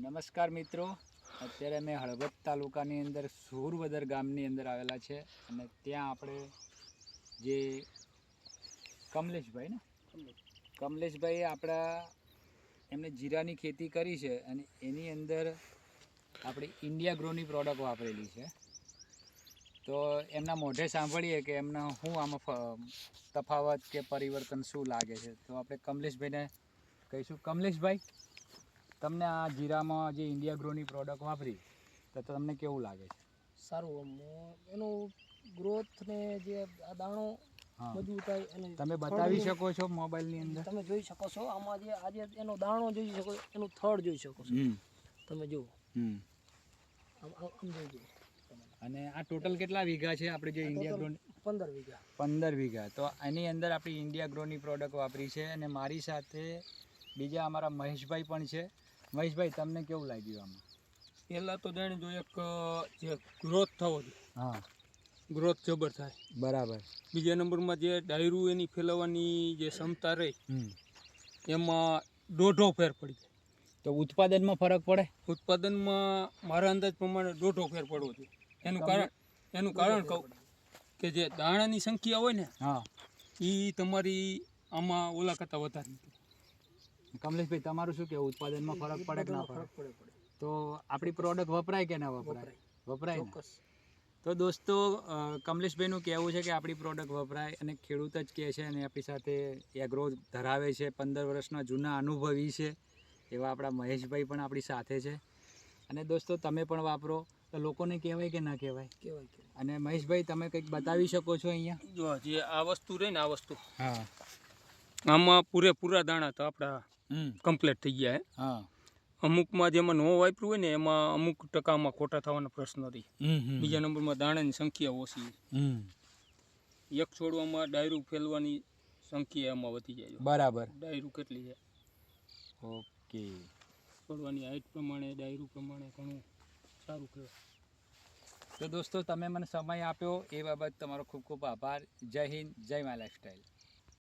નમસ્કાર મિત્રો, અત્યારે અમે હળવદ તાલુકાની અંદર સુરવદર ગામની અંદર આવેલા છે અને ત્યાં આપણે જે કમલેશભાઈ આપણા એમને જીરાની ખેતી કરી છે અને એની અંદર આપણે ઇન્ડિયા ગ્રોની પ્રોડક્ટ વાપરેલી છે. તો એમના મોઢે સાંભળીએ કે એમના શું આમાં તફાવત કે પરિવર્તન શું લાગે છે. તો આપણે કમલેશભાઈને કહીશું. કમલેશભાઈ, તમને આ જીરામાં જે ઇન્ડિયા ગ્રોની પ્રોડક્ટ વાપરી તો તમને કેવું લાગે છે? સારું, એનું ગ્રોથ ને જે આ દાણો મજબૂત થાય અને તમે બતાવી શકો છો મોબાઈલની અંદર? તમે જોઈ શકો છો આમાં જે આજે એનો દાણો જોઈ શકો, એનું થડ જોઈ શકો છો. તમે જુઓ, આમ જોઈ. અને આ ટોટલ કેટલા વીઘા છે આપણે જે ઇન્ડિયા ગ્રો? 15 વીઘા. 15 વીઘા. તો એની અંદર આપણી ઇન્ડિયા ગ્રોની પ્રોડક્ટ વાપરી છે અને મારી સાથે બીજા અમારા મહેશભાઈ પણ છે. મહેશભાઈ, તમને કેવું લાગ્યું આમાં? પહેલાં તો જાણી જો એક જે ગ્રોથ થવો જોઈએ. હા, ગ્રોથ જબર થાય. બરાબર. બીજા નંબરમાં જે ડાયરું એની ફેલાવવાની જે ક્ષમતા રહી એમાં દોઢો ફેર પડી જાય. તો ઉત્પાદનમાં ફરક પડે? ઉત્પાદનમાં મારા અંદાજ પ્રમાણે દોઢો ફેર પડવો જોઈએ. એનું કારણ કહું કે જે દાણાની સંખ્યા હોય ને, હા, એ તમારી આમાં ઓલા કરતાં વધારે નથી. કમલેશભાઈ, તમારું શું કહેવું? ઉત્પાદનમાં ફરક પડે કે ના પડે? તો આપણી પ્રોડક્ટ વપરાય કે ના વપરાય? વપરાય ને? તો દોસ્તો, કમલેશભાઈનું કહેવું છે કે આપણી પ્રોડક્ટ વપરાય અને ખેડૂત જ કહે છે અને આપણી સાથે એગ્રો ધરાવે છે, 15 વર્ષના જૂના અનુભવી છે એવા આપણા મહેશભાઈ પણ આપણી સાથે છે. અને દોસ્તો, તમે પણ વાપરો તો લોકોને કહેવાય કે ના કહેવાય? કહેવાય. અને મહેશભાઈ, તમે કંઈક બતાવી શકો છો અહીંયા? જો જે આ વસ્તુ રહી ને, આ વસ્તુ, હા, આમાં પૂરેપૂરા દાણા તો આપણા કમ્પ્લીટ થઈ ગયા. હા, અમુકમાં જેમાં નો વાપર્યું હોય ને એમાં અમુક ટકામાં ખોટા થવાનો પ્રશ્ન રહી. બીજા નંબરમાં દાણાની સંખ્યા ઓછી. એક છોડવામાં ડાયરું ફેલવાની સંખ્યા એમાં વધી જાય. બરાબર. ડાયરું કેટલી છે? ઓકે. છોડવાની હાઈટ પ્રમાણે, ડાયરું પ્રમાણે ઘણું સારું કહેવાય. તો દોસ્તો, તમે મને સમય આપ્યો એ બાબત તમારો ખૂબ ખૂબ આભાર. જય હિન્દ, જય માય લાઈફસ્ટાઈલ.